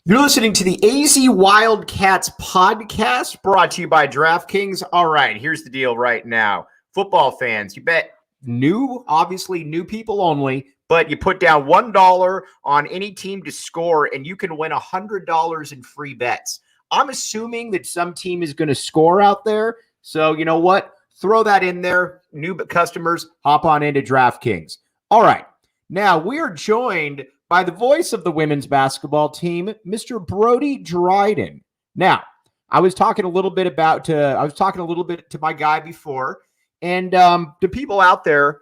You're listening to the AZ Wildcats podcast brought to you by DraftKings. All right, here's the deal right now. Football fans, you bet obviously new people only, but you put down $1 on any team to score and you can win $100 in free bets. I'm assuming that some team is going to score out there. So you know what? Throw that in there. New customers, hop on into DraftKings. All right, now we are joined by the voice of the women's basketball team, Mr. Brody Dryden. Now, I was talking a little bit to my guy before, and to people out there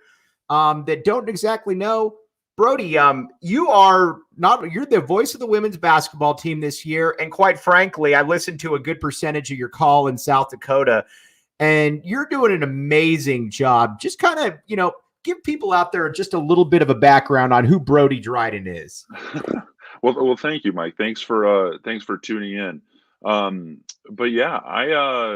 that don't exactly know, Brody, you're the voice of the women's basketball team this year, and quite frankly, I listened to a good percentage of your call in South Dakota, and you're doing an amazing job. Just kind of, give people out there just a little bit of a background on who Brody Dryden is. Well, thank you, Mike. Thanks for tuning in. But yeah, I'm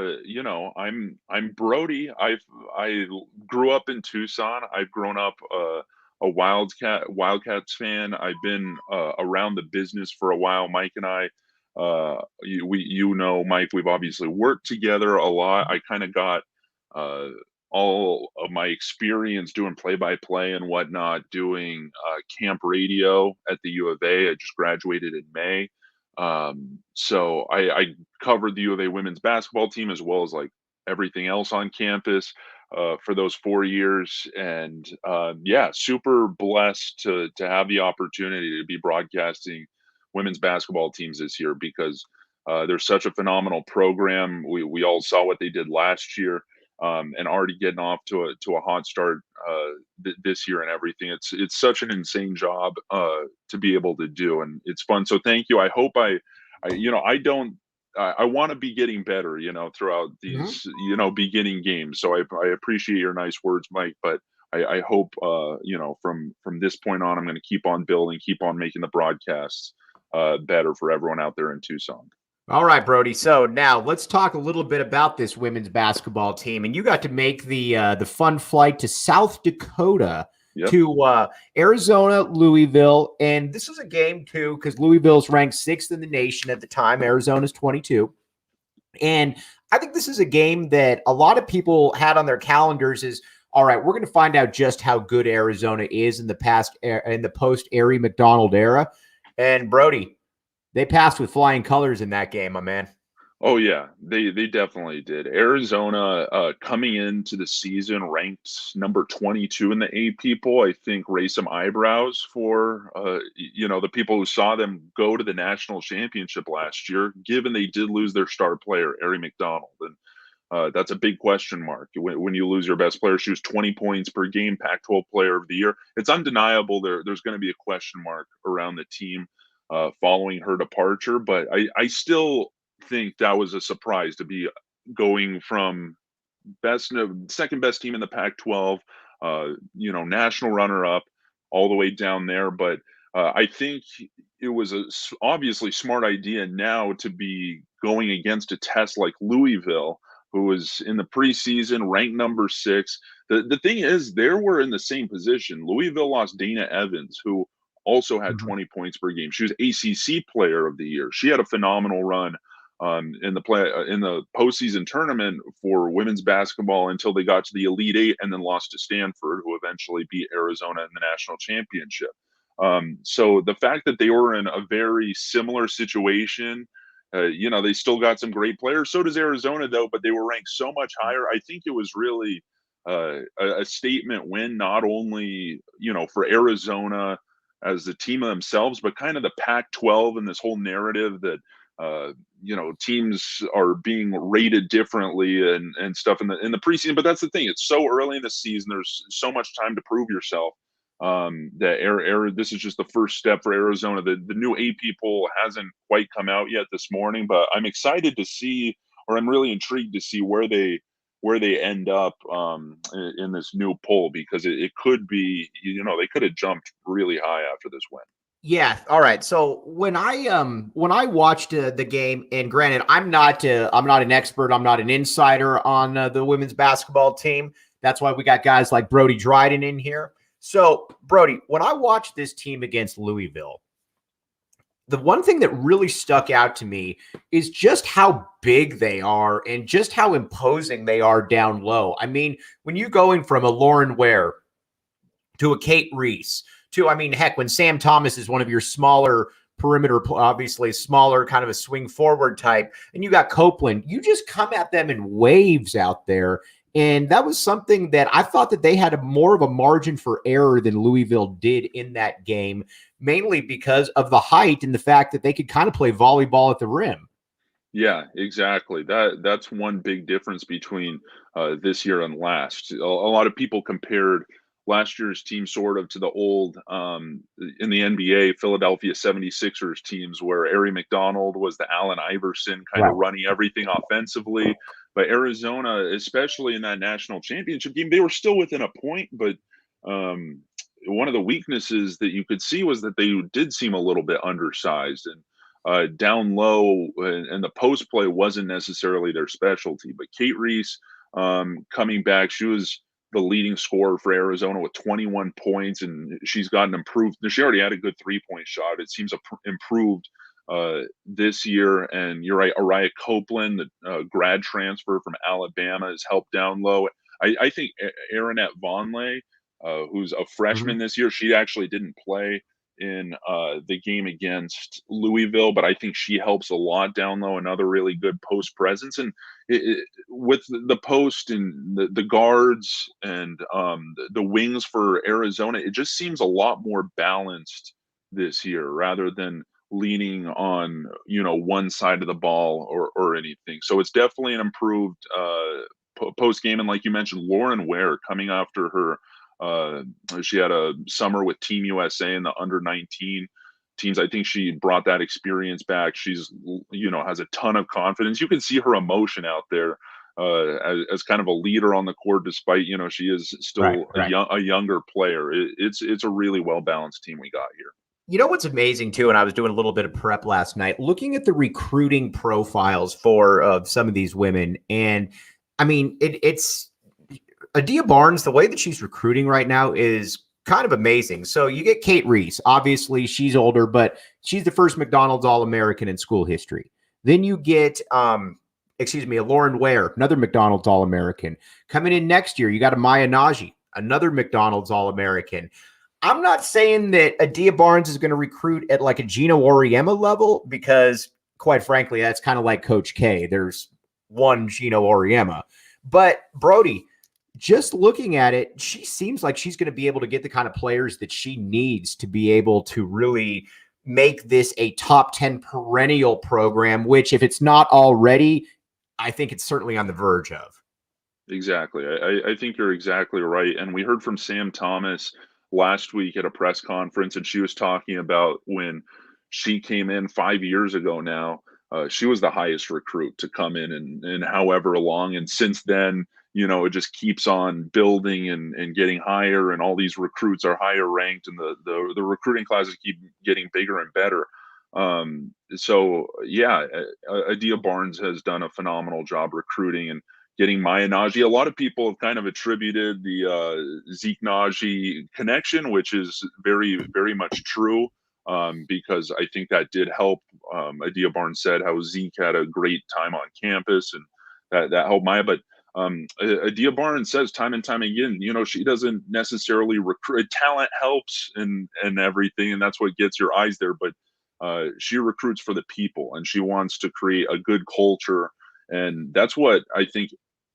Brody. I grew up in Tucson. I've grown up a Wildcats fan. I've been around the business for a while. Mike and I, Mike, we've obviously worked together a lot. I kind of got all of my experience doing play-by-play and whatnot, doing camp radio at the U of A. I just graduated in May. So I covered the U of A women's basketball team as well as like everything else on campus for those 4 years. And yeah, super blessed to have the opportunity to be broadcasting women's basketball teams this year because there's such a phenomenal program. We all saw what they did last year. And already getting off to a hot start this year and everything. It's such an insane job to be able to do, and it's fun. So thank you. I hope I want to be getting better, throughout these, beginning games. So I appreciate your nice words, Mike. But I hope, from this point on, I'm going to keep on building, keep on making the broadcasts better for everyone out there in Tucson. All right, Brody. So now let's talk a little bit about this women's basketball team. And you got to make the fun flight to South Dakota to Arizona, Louisville. And this is a game, too, because Louisville's ranked 6th in the nation at the time. Arizona's 22. And I think this is a game that a lot of people had on their calendars is, all right, we're going to find out just how good Arizona is in the post-Arie McDonald era. And Brody, they passed with flying colors in that game, my man. Oh yeah, they definitely did. Arizona coming into the season ranked number 22 in the AP poll. I think raised some eyebrows for the people who saw them go to the national championship last year, given they did lose their star player, Arie McDonald. And that's a big question mark. When you lose your best player, she was 20 points per game, Pac-12 player of the year. It's undeniable there's going to be a question mark around the team following her departure, but I still think that was a surprise to be going from second best team in the Pac-12, national runner-up, all the way down there. But I think it was a obviously smart idea now to be going against a test like Louisville, who was in the preseason ranked number 6. The thing is, they were in the same position. Louisville lost Dana Evans, who also had 20 points per game. She was ACC Player of the Year. She had a phenomenal run in the postseason tournament for women's basketball until they got to the Elite Eight and then lost to Stanford, who eventually beat Arizona in the national championship. So the fact that they were in a very similar situation, they still got some great players. So does Arizona, though, but they were ranked so much higher. I think it was really a statement win, not only for Arizona as the team of themselves, but kind of the Pac-12 and this whole narrative that teams are being rated differently and stuff in the preseason. But that's the thing; it's so early in the season. There's so much time to prove yourself. This is just the first step for Arizona. The new AP poll hasn't quite come out yet this morning, but I'm excited to see, or I'm really intrigued to see where they end up in this new poll, because it could be, they could have jumped really high after this win. Yeah. All right. So when I watched the game, and granted, I'm not an expert, I'm not an insider on the women's basketball team. That's why we got guys like Brody Dryden in here. So Brody, when I watched this team against Louisville, the one thing that really stuck out to me is just how big they are and just how imposing they are down low. I mean, when you're going from a Lauren Ware to a Kate Reese to, I mean, heck, when Sam Thomas is one of your smaller perimeter, obviously smaller, kind of a swing forward type, and you got Copeland, you just come at them in waves out there. And that was something that I thought that they had more of a margin for error than Louisville did in that game, mainly because of the height and the fact that they could kind of play volleyball at the rim. Yeah, exactly. That's one big difference between this year and last. A lot of people compared last year's team sort of to the old in the NBA Philadelphia 76ers teams where Ari McDonald was the Allen Iverson kind of running everything offensively. But Arizona, especially in that national championship game, they were still within a point, but one of the weaknesses that you could see was that they did seem a little bit undersized and down low, and the post play wasn't necessarily their specialty. But Kate Reese coming back, she was the leading scorer for Arizona with 21 points, and she's gotten improved. She already had a good 3-point shot. It seems improved this year. And you're right, Araya Copeland, the grad transfer from Alabama, has helped down low. I think Aaronette Vonleh, who's a freshman this year, she actually didn't play in the game against Louisville, but I think she helps a lot down low. Another really good post presence, and with the post and the guards and the wings for Arizona, it just seems a lot more balanced this year rather than leaning on one side of the ball or anything. So it's definitely an improved post game, and like you mentioned, Lauren Ware coming after her. She had a summer with Team USA in the under 19 teams. I think she brought that experience back. She's, has a ton of confidence. You can see her emotion out there as kind of a leader on the court, despite, she is still a younger player. It's a really well-balanced team we got here. You know what's amazing too, and I was doing a little bit of prep last night, looking at the recruiting profiles for some of these women. And I mean, it's Adia Barnes, the way that she's recruiting right now is kind of amazing. So you get Kate Reese. Obviously, she's older, but she's the first McDonald's All-American in school history. Then you get, a Lauren Ware, another McDonald's All-American. Coming in next year, you got a Maya Naji, another McDonald's All-American. I'm not saying that Adia Barnes is going to recruit at like a Gino Auriemma level because, quite frankly, that's kind of like Coach K. There's one Gino Auriemma. But, Brody, just looking at it, she seems like she's going to be able to get the kind of players that she needs to be able to really make this a top 10 perennial program, which if it's not already, I think it's certainly on the verge of. Exactly. I think you're exactly right. And we heard from Sam Thomas last week at a press conference, and she was talking about when she came in 5 years ago now, she was the highest recruit to come in and however long. And since then, it just keeps on building and getting higher, and all these recruits are higher ranked, and the recruiting classes keep getting bigger and better. So yeah, Adia Barnes has done a phenomenal job recruiting and getting Maya Naji. A lot of people have kind of attributed the Zeke Naji connection, which is very, very much true, because I think that did help. Adia Barnes said how Zeke had a great time on campus, and that helped Maya. But Adia Barnes says time and time again, she doesn't necessarily recruit. Talent helps and everything, and that's what gets your eyes there. But she recruits for the people, and she wants to create a good culture. And that's what I think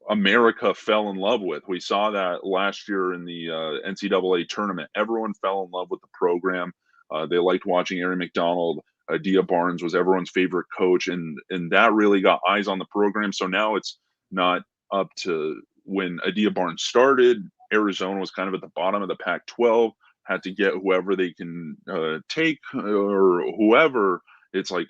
America fell in love with. We saw that last year in the NCAA tournament. Everyone fell in love with the program. They liked watching Ari McDonald. Adia Barnes was everyone's favorite coach, and that really got eyes on the program. So now it's not up to when Adia Barnes started. Arizona was kind of at the bottom of the Pac-12, had to get whoever they can take or whoever. It's like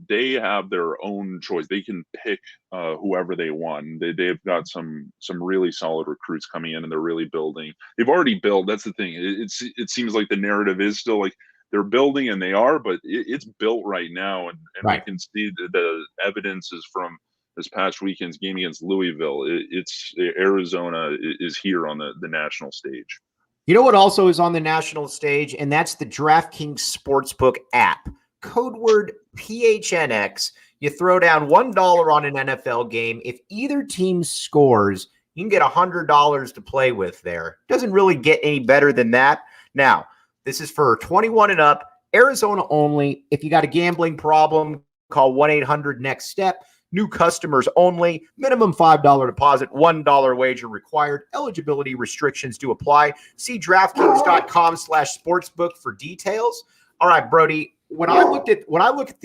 they have their own choice. They can pick whoever they want. They've got some really solid recruits coming in, and they're really building. They've already built. That's the thing. It seems like the narrative is still like they're building, and they are, but it's built right now, and right. We can see the evidence is from this past weekend's game against Louisville. It's Arizona is here on the national stage. You know what also is on the national stage, and that's the DraftKings Sportsbook app. code word PHNX. You throw down $1 on an NFL game. If either team scores, you can get $100 to play with there. Doesn't really get any better than that. Now, this is for 21 and up, Arizona only. If you got a gambling problem, call 1-800-NEXT-STEP. New customers only. Minimum $5 deposit, $1 wager required. Eligibility restrictions do apply. See DraftKings.com/sportsbook for details. All right, Brody. When I look at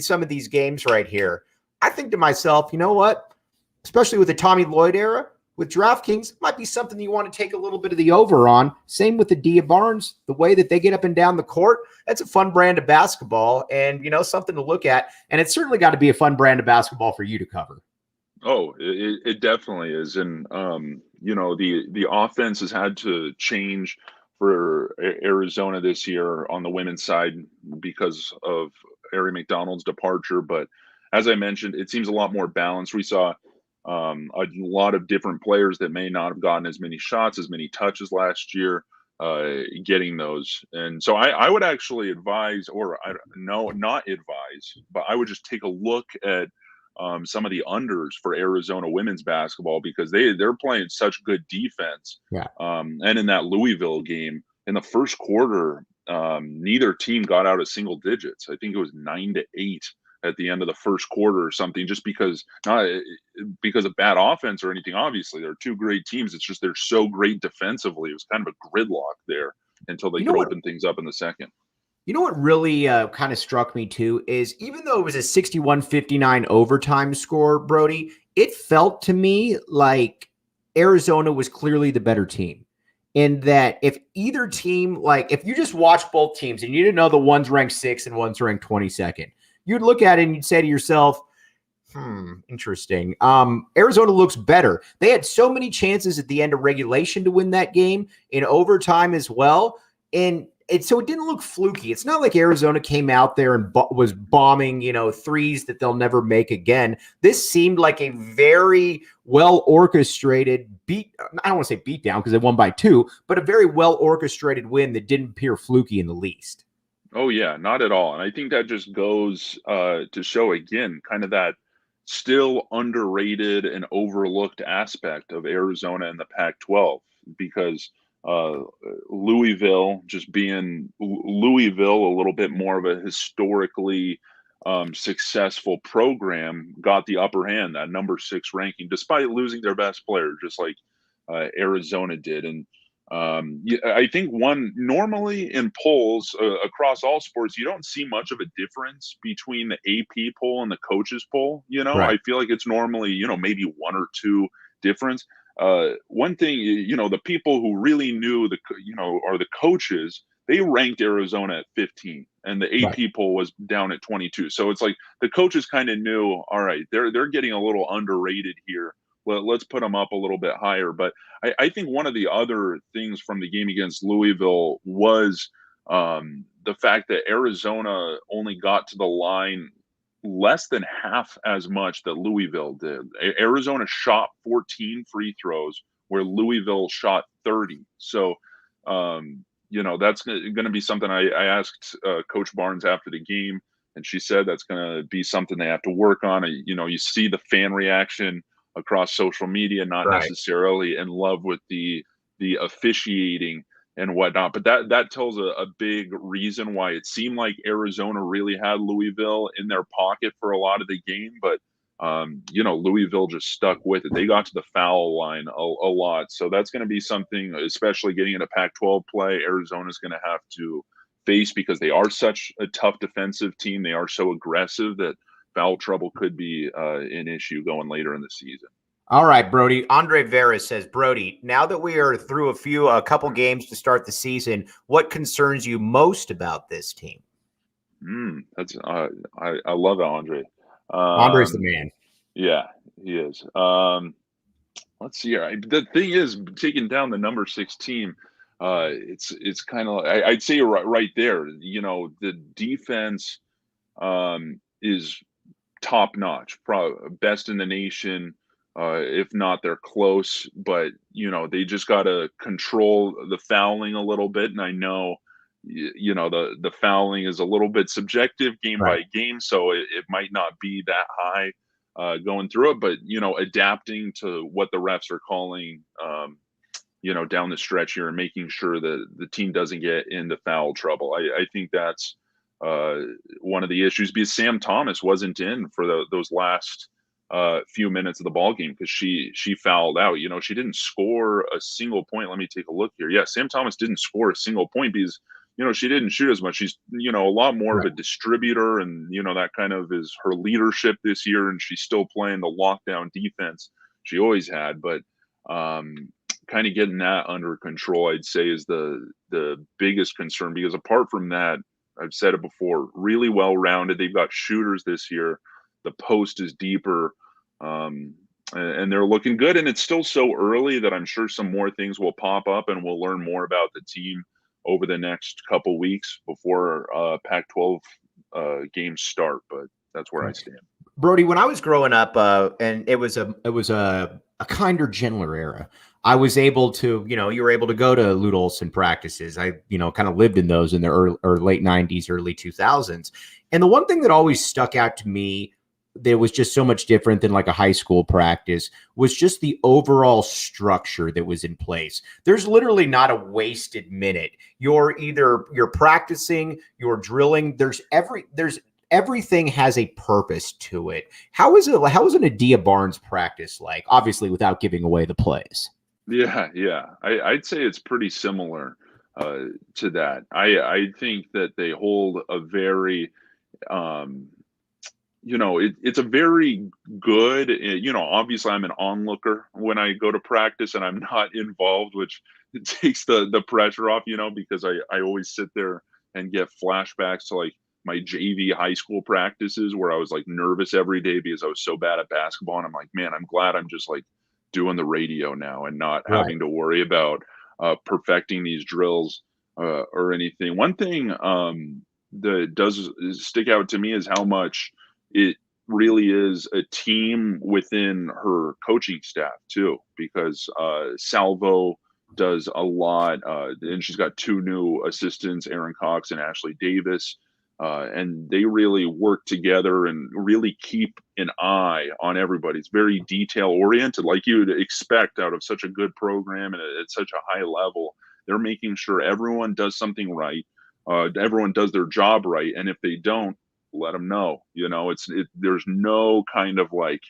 some of these games right here, I think to myself, you know what? Especially with the Tommy Lloyd era, with DraftKings, might be something you want to take a little bit of the over on. Same with the Dia Barnes, the way that they get up and down the court. That's a fun brand of basketball and, something to look at. And it's certainly got to be a fun brand of basketball for you to cover. Oh, it definitely is. And, the offense has had to change for Arizona this year on the women's side because of Ari McDonald's departure. But as I mentioned, it seems a lot more balanced. We saw a lot of different players that may not have gotten as many shots, as many touches last year, getting those. And so I would actually advise, not advise, but I would just take a look at some of the unders for Arizona women's basketball because they're playing such good defense. Yeah. And in that Louisville game, in the first quarter, neither team got out of single digits. I think it was 9-8 at the end of the first quarter or something, just not because of bad offense or anything. Obviously, they're two great teams. It's just they're so great defensively. It was kind of a gridlock there until they could open things up in the second. You know what really kind of struck me too is even though it was a 61-59 overtime score, Brody, it felt to me like Arizona was clearly the better team. In that if either team, if you just watch both teams and you didn't know the one's ranked 6th and one's ranked 22nd, you'd look at it and you'd say to yourself, interesting. Arizona looks better. They had so many chances at the end of regulation to win that game, in overtime as well. And so it didn't look fluky. It's not like Arizona came out there and was bombing, threes that they'll never make again. This seemed like a very well-orchestrated I don't want to say beat down because they won by 2, but a very well-orchestrated win that didn't appear fluky in the least. Oh, yeah, not at all. And I think that just goes to show, again, kind of that still underrated and overlooked aspect of Arizona and the Pac-12 because Louisville, just being Louisville, a little bit more of a historically successful program, got the upper hand, that number 6 ranking, despite losing their best player, just like Arizona did. And I think normally in polls across all sports, you don't see much of a difference between the AP poll and the coaches poll. Right. I feel like it's normally, maybe 1 or 2 difference. One thing, the people who really knew are the coaches. They ranked Arizona at 15 and the AP poll was down at 22. So it's like the coaches kind of knew, all right, they're getting a little underrated here. Let's put them up a little bit higher. But I think one of the other things from the game against Louisville was the fact that Arizona only got to the line less than half as much that Louisville did. Arizona shot 14 free throws where Louisville shot 30. So, that's going to be something I asked Coach Barnes after the game, and she said that's going to be something they have to work on. You see the fan reaction across social media, not necessarily in love with the officiating and whatnot, but that tells a big reason why it seemed like Arizona really had Louisville in their pocket for a lot of the game, but Louisville just stuck with it. They got to the foul line a lot, so that's going to be something, especially getting into Pac-12 play, Arizona's going to have to face because they are such a tough defensive team. They are so aggressive that foul trouble could be an issue going later in the season. All right, Brody. Andre Veras says, Brody, now that we are through a couple games to start the season, what concerns you most about this team? That's I love Andre. Andre's the man. Yeah, he is. Let's see here. The thing is, taking down the number 6 team, it's kind of I'd say right there. The defense is top notch, best in the nation. If not, they're close, but they just got to control the fouling a little bit. And I know, the fouling is a little bit subjective game by game, so it might not be that high going through it, but adapting to what the refs are calling down the stretch here and making sure that the team doesn't get into foul trouble. I think that's one of the issues, because Sam Thomas wasn't in for those last few minutes of the ball game because she fouled out. She didn't score a single point. Let me take a look here. Yeah, Sam Thomas didn't score a single point because she didn't shoot as much. She's a lot more of a distributor, and that kind of is her leadership this year, and she's still playing the lockdown defense she always had. But kind of getting that under control, I'd say, is the biggest concern, because apart from that, I've said it before, really well rounded. They've got shooters this year. The post is deeper, and they're looking good. And it's still so early that I'm sure some more things will pop up, and we'll learn more about the team over the next couple weeks before Pac-12 games start. But that's where I stand. Brody, when I was growing up, and it was a kinder, gentler era, I was able to, you were able to go to Lute Olson practices. I, kind of lived in those in the early or late 90s, early 2000s. And the one thing that always stuck out to me that was just so much different than like a high school practice was just the overall structure that was in place. There's literally not a wasted minute. You're practicing, you're drilling. Everything has a purpose to it. How is an Adia Barnes practice like? Obviously, without giving away the plays. Yeah. I'd say it's pretty similar to that. I think that they hold a very, it's a very good, obviously I'm an onlooker when I go to practice and I'm not involved, which takes the pressure off, because I always sit there and get flashbacks to like my JV high school practices where I was like nervous every day because I was so bad at basketball. And I'm like, man, I'm glad I'm just like doing the radio now and not having to worry about perfecting these drills or anything. One thing that does stick out to me is how much it really is a team within her coaching staff too, because Salvo does a lot, and she's got two new assistants, Aaron Cox and Ashley Davis. And they really work together and really keep an eye on everybody. It's very detail oriented, like you would expect out of such a good program and at such a high level. They're making sure everyone does something right. Everyone does their job right. And if they don't, let them know. There's no kind of like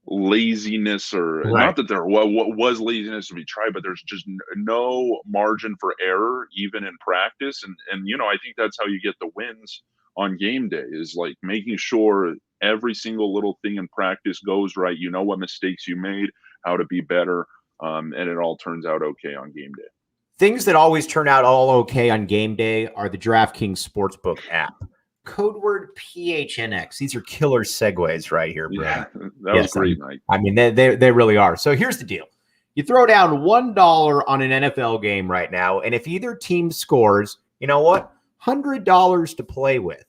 laziness or not that there was laziness to be tried, but there's just no margin for error even in practice. And I think that's how you get the wins on game day, is like making sure every single little thing in practice goes right. What mistakes you made, how to be better, and it all turns out okay on game day. Things that always turn out all okay on game day are the DraftKings Sportsbook app. Code word PHNX. These are killer segues right here, bro. Yeah, that was great, Mike. I mean, they really are. So here's the deal. You throw down $1 on an NFL game right now, and if either team scores, you know what? $100 to play with.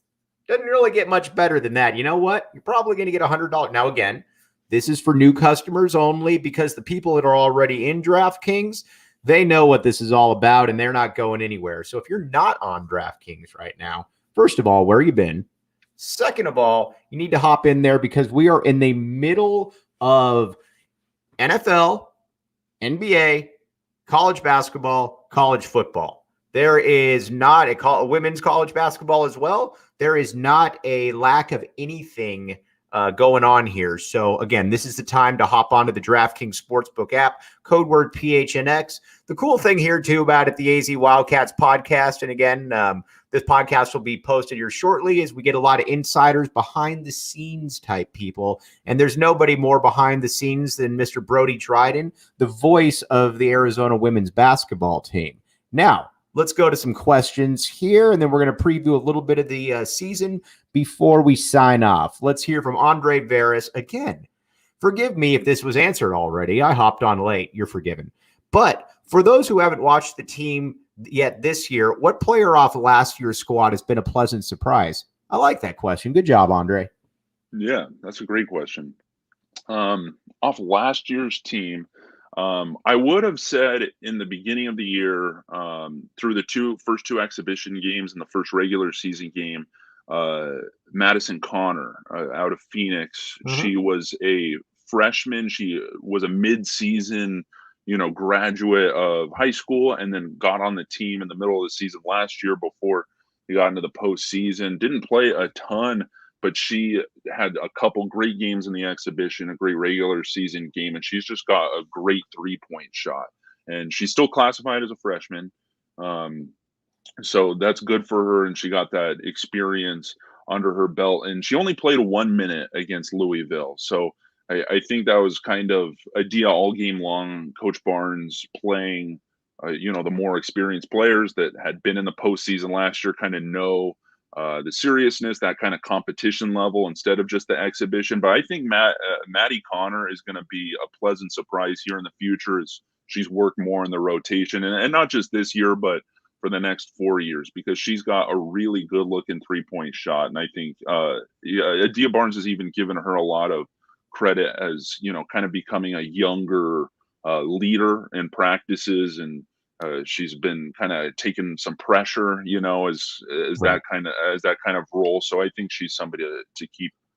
Doesn't really get much better than that. You know what? You're probably going to get $100. Now, again, this is for new customers only, because the people that are already in DraftKings, they know what this is all about, and they're not going anywhere. So if you're not on DraftKings right now, first of all, where you been? Second of all, you need to hop in there, because we are in the middle of NFL, NBA, college basketball, college football. There is not a women's college basketball as well. There is not a lack of anything going on here. So again, this is the time to hop onto the DraftKings Sportsbook app, code word PHNX. The cool thing here too about it, the AZ Wildcats podcast, and again, this podcast will be posted here shortly, is we get a lot of insiders, behind the scenes type people. And there's nobody more behind the scenes than Mr. Brody Dryden, the voice of the Arizona women's basketball team. Now, let's go to some questions here, and then we're going to preview a little bit of the season before we sign off. Let's hear from Andre Veras again. Forgive me if this was answered already. I hopped on late. You're forgiven. But for those who haven't watched the team yet this year, what player off last year's squad has been a pleasant surprise? I like that question. Good job, Andre. Yeah, that's a great question. Off last year's team, I would have said in the beginning of the year, through the first two exhibition games and the first regular season game, Madison Connor out of Phoenix. She was a freshman. She was a mid-season, graduate of high school, and then got on the team in the middle of the season last year before he got into the postseason. Didn't play a ton, but she had a couple great games in the exhibition, a great regular season game, and she's just got a great three-point shot. And she's still classified as a freshman. So that's good for her, and she got that experience under her belt. And she only played 1 minute against Louisville. So I think that was kind of a deal all game long. Coach Barnes playing, the more experienced players that had been in the postseason last year kind of know the seriousness, that kind of competition level instead of just the exhibition. But I think Maddie Connor is going to be a pleasant surprise here in the future as she's worked more in the rotation, and not just this year, but for the next 4 years, because she's got a really good looking 3-point shot. And I think Adia Barnes has even given her a lot of credit as, kind of becoming a younger leader in practices. And she's been kind of taking some pressure, as that kind of role. So I think she's somebody to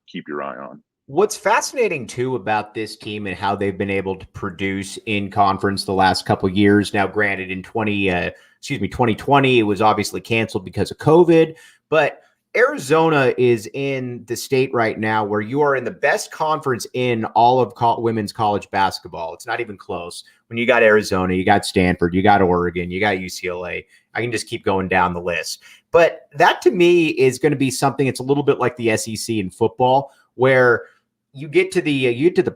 keep your eye on. What's fascinating too about this team and how they've been able to produce in conference the last couple of years. Now, granted, in 2020, it was obviously canceled because of COVID, but Arizona is in the state right now where you are in the best conference in all of women's college basketball. It's not even close. When you got Arizona, you got Stanford, you got Oregon, you got UCLA. I can just keep going down the list. But that to me is going to be something. It's a little bit like the SEC in football, where you get to the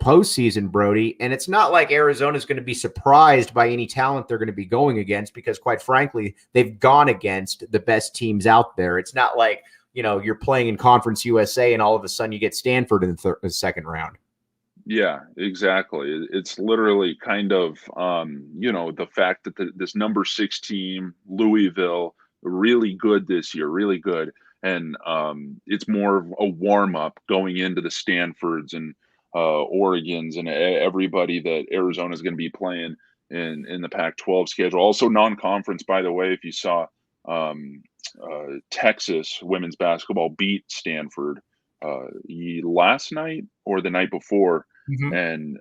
postseason, Brody, and it's not like Arizona is going to be surprised by any talent they're going to be going against, because quite frankly, they've gone against the best teams out there. It's not like, you're playing in Conference USA and all of a sudden you get Stanford in the second round. Yeah, exactly. It's literally kind of, the fact that this number 6 team, Louisville, really good this year, really good. And it's more of a warm up going into the Stanfords and Oregons and everybody that Arizona is going to be playing in the Pac-12 schedule. Also non-conference, by the way, if you saw Texas women's basketball beat Stanford last night or the night before. And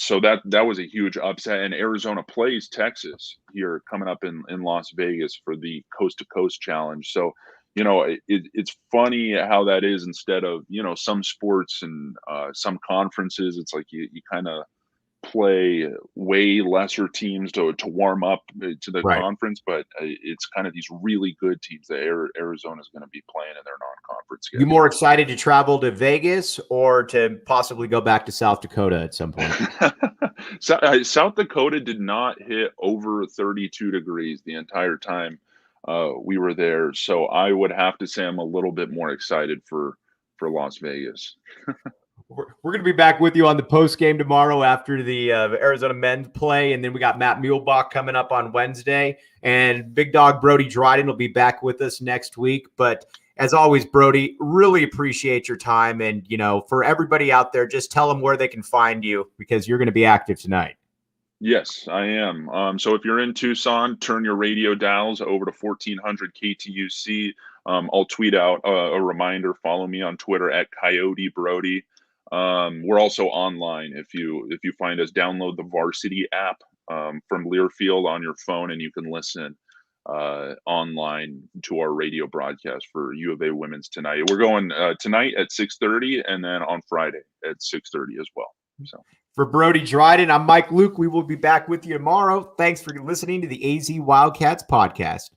so that was a huge upset. And Arizona plays Texas here coming up in Las Vegas for the Coast to Coast Challenge. So, it's funny how that is. Instead of, some sports and some conferences, it's like you kind of play way lesser teams to warm up to the conference, but it's kind of these really good teams that Arizona is going to be playing in their non-conference schedule. You more excited to travel to Vegas or to possibly go back to South Dakota at some point? South Dakota did not hit over 32 degrees the entire time we were there, so I would have to say I'm a little bit more excited for Las Vegas. We're going to be back with you on the post game tomorrow after the Arizona men's play. And then we got Matt Muehlbach coming up on Wednesday. And Big Dog Brody Dryden will be back with us next week. But as always, Brody, really appreciate your time. And, for everybody out there, just tell them where they can find you, because you're going to be active tonight. Yes, I am. So if you're in Tucson, turn your radio dials over to 1400 KTUC. I'll tweet out a reminder. Follow me on Twitter at Coyote Brody. We're also online. If you find us, download the Varsity app from Learfield on your phone, and you can listen online to our radio broadcast for U of A women's tonight. We're going tonight at 6:30, and then on Friday at 6:30 as well. So for Brody Dryden, I'm Mike Luke. We will be back with you tomorrow. Thanks for listening to the AZ Wildcats podcast.